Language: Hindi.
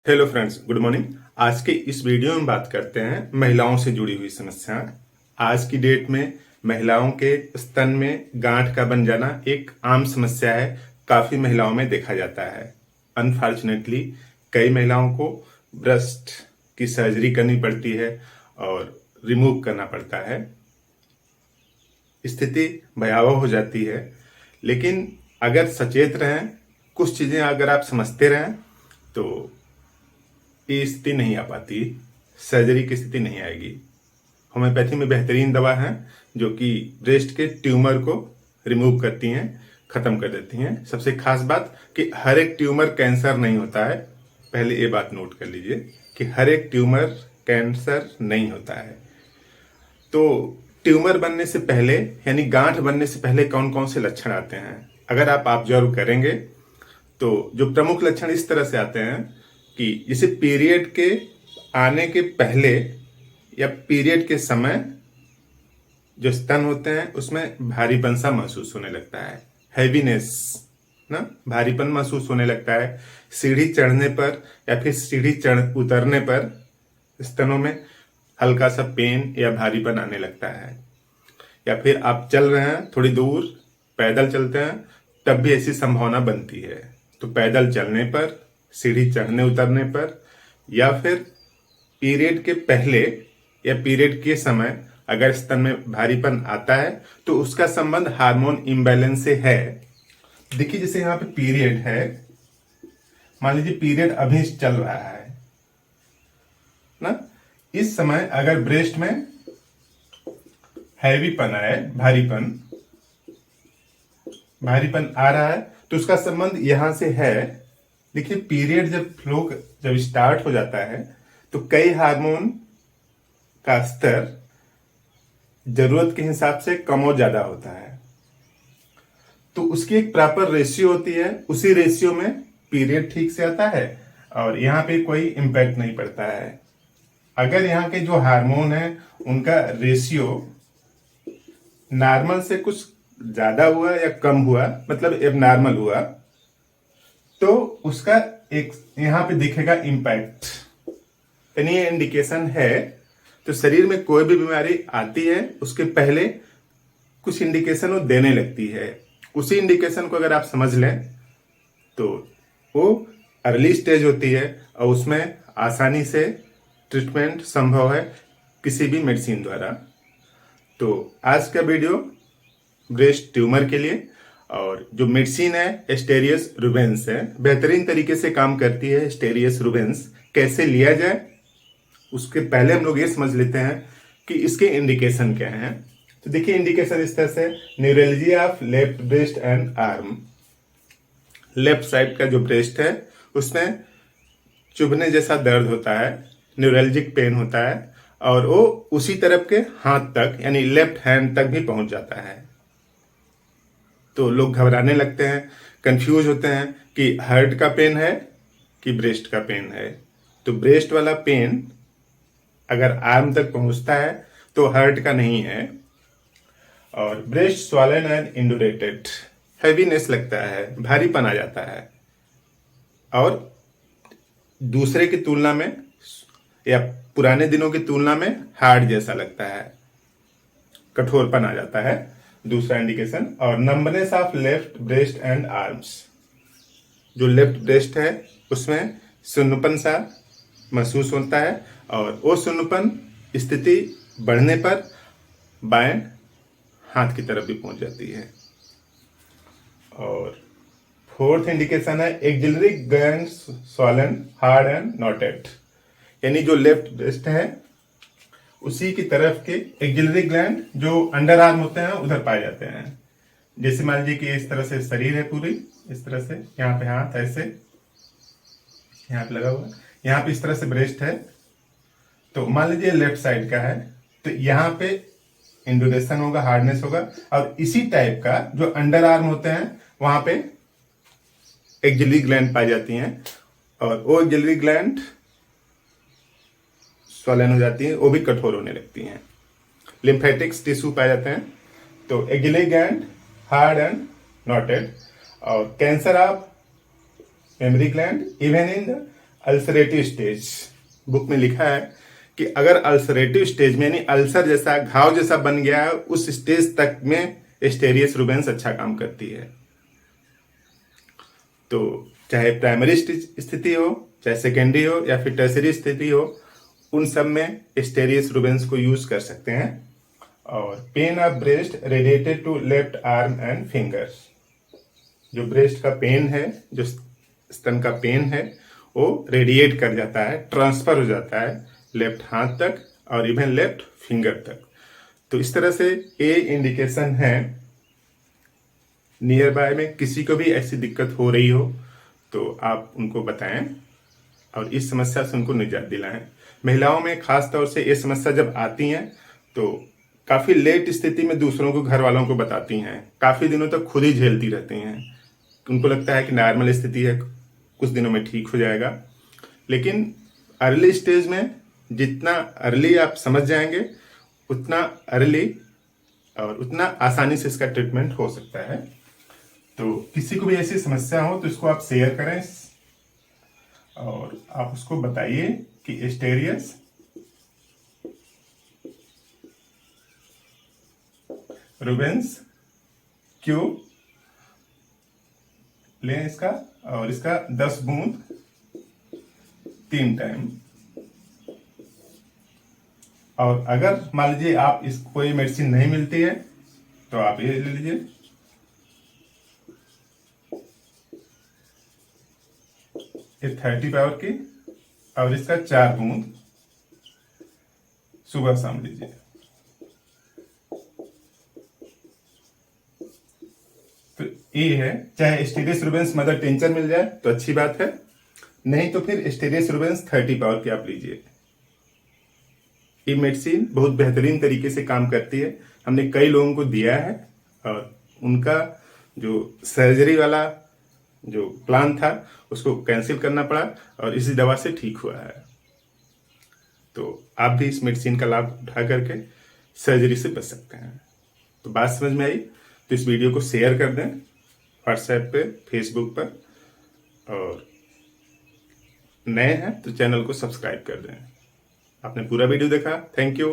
Hello friends, good morning. आज के इस वीडियो में बात करते हैं महिलाओं से जुड़ी हुई समस्याएं। आज की डेट में महिलाओं के स्तन में गांठ का बन जाना एक आम समस्या है। काफी महिलाओं में देखा जाता है। अनफॉर्चुनेटली कई महिलाओं को ब्रेस्ट की सर्जरी करनी पड़ती है और रिमूव करना पड़ता है। स्थिति भयावह हो जाती है, लेकिन अगर सचेत रहें, कुछ चीजें अगर आप समझते रहें तो ये स्थिति नहीं आ पाती, सर्जरी की स्थिति नहीं आएगी। होम्योपैथी में बेहतरीन दवा है जो कि ब्रेस्ट के ट्यूमर को रिमूव करती हैं, खत्म कर देती हैं। सबसे खास बात कि हर एक ट्यूमर कैंसर नहीं होता है। पहले ये बात नोट कर लीजिए कि हर एक ट्यूमर कैंसर नहीं होता है। तो ट्यूमर बनने से पहले यानी गांठ बनने से पहले कौन कौन से लक्षण आते हैं, अगर आप ऑब्जर्व करेंगे तो जो प्रमुख लक्षण इस तरह से आते हैं कि जैसे पीरियड के आने के पहले या पीरियड के समय जो स्तन होते हैं उसमें भारीपन सा महसूस होने लगता है, हैवीनेस ना, भारीपन महसूस होने लगता है। सीढ़ी चढ़ने पर या फिर सीढ़ी चढ़ उतरने पर स्तनों में हल्का सा पेन या भारीपन आने लगता है। या फिर आप चल रहे हैं, थोड़ी दूर पैदल चलते हैं, तब भी ऐसी संभावना बनती है। तो पैदल चलने पर, सीढ़ी चढ़ने उतरने पर, या फिर पीरियड के पहले या पीरियड के समय अगर स्तन में भारीपन आता है तो उसका संबंध हार्मोन इम्बैलेंस से है। देखिए, जैसे यहाँ पे पीरियड है, मान लीजिए पीरियड अभी चल रहा है ना, इस समय अगर ब्रेस्ट में हैवीपन आए, भारीपन आ रहा है तो उसका संबंध यहां से है। देखिए, पीरियड जब स्टार्ट हो जाता है तो कई हार्मोन का स्तर जरूरत के हिसाब से कम और ज्यादा होता है, तो उसकी एक प्रॉपर रेशियो होती है। उसी रेशियो में पीरियड ठीक से आता है और यहाँ पे कोई इम्पैक्ट नहीं पड़ता है। अगर यहाँ के जो हार्मोन है उनका रेशियो नॉर्मल से कुछ ज्यादा हुआ या कम हुआ, मतलब एबनॉर्मल हुआ, तो उसका एक यहां पे दिखेगा इम्पैक्ट, यानी ये इंडिकेशन है। तो शरीर में कोई भी बीमारी आती है उसके पहले कुछ इंडिकेशन वो देने लगती है। उसी इंडिकेशन को अगर आप समझ लें तो वो अर्ली स्टेज होती है और उसमें आसानी से ट्रीटमेंट संभव है किसी भी मेडिसिन द्वारा। तो आज का वीडियो ब्रेस्ट ट्यूमर के लिए, और जो मेडिसिन है एस्टेरियस रुबेंस है, बेहतरीन तरीके से काम करती है एस्टेरियस रुबेंस। कैसे लिया जाए उसके पहले हम लोग ये समझ लेते हैं कि इसके इंडिकेशन क्या हैं। तो देखिए, इंडिकेशन इस तरह से, neurology of left breast and arm. Left side का जो ब्रेस्ट है उसमें चुभने जैसा दर्द होता है, न्यूरोलॉजिक पेन होता है, और वो उसी तरफ के हाथ तक यानी लेफ्ट हैंड तक भी पहुंच जाता है। तो लोग घबराने लगते हैं, कंफ्यूज होते हैं कि हार्ट का पेन है कि ब्रेस्ट का पेन है। तो ब्रेस्ट वाला पेन अगर आर्म तक पहुंचता है तो हार्ट का नहीं है। और ब्रेस्ट स्वॉलन एंड इंडुरेटेड, हैवीनेस लगता है, भारीपन आ जाता है, और दूसरे की तुलना में या पुराने दिनों की तुलना में हार्ड जैसा लगता है, कठोरपन आ जाता है, दूसरा इंडिकेशन। और numbness of left breast and arms, जो लेफ्ट ब्रेस्ट है उसमें सुन्नपन सा महसूस होता है, और वो सुन्नपन स्थिति बढ़ने पर बाएं हाथ की तरफ भी पहुंच जाती है। और फोर्थ इंडिकेशन है axillary gland swollen hard and noted, यानी जो लेफ्ट ब्रेस्ट है उसी की तरफ के एक्सिलरी ग्लैंड जो अंडर आर्म होते हैं उधर पाए जाते हैं। जैसे मान लीजिए कि इस तरह से शरीर है पूरी, इस तरह से यहाँ पे हाथ ऐसे यहाँ पे लगा हुआ, यहाँ पे इस तरह से ब्रेस्ट है। तो मान लीजिए लेफ्ट साइड का है तो यहाँ पे इंडुलेशन होगा, हार्डनेस होगा, और इसी टाइप का जो अंडर आर्म होते हैं वहां पे एक्सिलरी ग्लैंड पाई जाती हैं, और वो एक्सिलरी ग्लैंड स्वलन हो जाती है, वो भी कठोर होने लगती हैं। लिम्फेटिक्स टिश्यू पाए जाते हैं। तो axillary gland hard and knotted. और cancer of mammary gland even in the ulcerative stage. Book में लिखा है कि अगर अल्सरेटिव स्टेज में यानी अल्सर जैसा घाव जैसा बन गया है, उस स्टेज तक में एस्टेरियस रूबेंस अच्छा काम करती है। तो चाहे प्राइमरी स्थिति हो, चाहे सेकेंडरी हो या फिर टर्सरी स्थिति हो, उन सब में एस्टेरियस रूबेंस को यूज कर सकते हैं। और pain of breast radiated to left arm and fingers. जो ब्रेस्ट का पेन है, जो स्तन का पेन है, वो रेडिएट कर जाता है, ट्रांसफर हो जाता है लेफ्ट हाथ तक और इवन लेफ्ट फिंगर तक। तो इस तरह से ये इंडिकेशन है। नियर बाय में किसी को भी ऐसी दिक्कत हो रही हो तो आप उनको बताएं और इस समस्या से उनको निजात दिलाएं। महिलाओं में खास तौर से ये समस्या जब आती है तो काफी लेट स्थिति में दूसरों को, घर वालों को बताती हैं, काफी दिनों तक खुद ही झेलती रहती हैं। उनको लगता है कि नॉर्मल स्थिति है, कुछ दिनों में ठीक हो जाएगा। लेकिन अर्ली स्टेज में जितना अर्ली आप समझ जाएंगे उतना अर्ली और उतना आसानी से इसका ट्रीटमेंट हो सकता है। तो किसी को भी ऐसी समस्या हो तो इसको आप शेयर करें और आप उसको बताइए कि एस्टेरियस रूबेंस क्यों लें इसका, और इसका 10 बूंद 3 टाइम। और अगर मान लीजिए आप इसको कोई मेडिसिन नहीं मिलती है तो आप ये ले लीजिए। ये 30 पावर की और इसका 4 बूंद सुबह शाम लीजिए। तो ये है, चाहे एस्टेरियस रूबेंस मदर टिंचर मिल जाए तो अच्छी बात है, नहीं तो फिर एस्टेरियस रूबेंस 30 पावर की आप लीजिए। ये मेडिसिन बहुत बेहतरीन तरीके से काम करती है। हमने कई लोगों को दिया है और उनका जो सर्जरी वाला जो प्लान था उसको कैंसिल करना पड़ा और इसी दवा से ठीक हुआ है। तो आप भी इस मेडिसिन का लाभ उठा करके सर्जरी से बच सकते हैं। तो बात समझ में आई तो इस वीडियो को शेयर कर दें व्हाट्सएप पे, फेसबुक पर, और नए हैं तो चैनल को सब्सक्राइब कर दें। आपने पूरा वीडियो देखा, थैंक यू।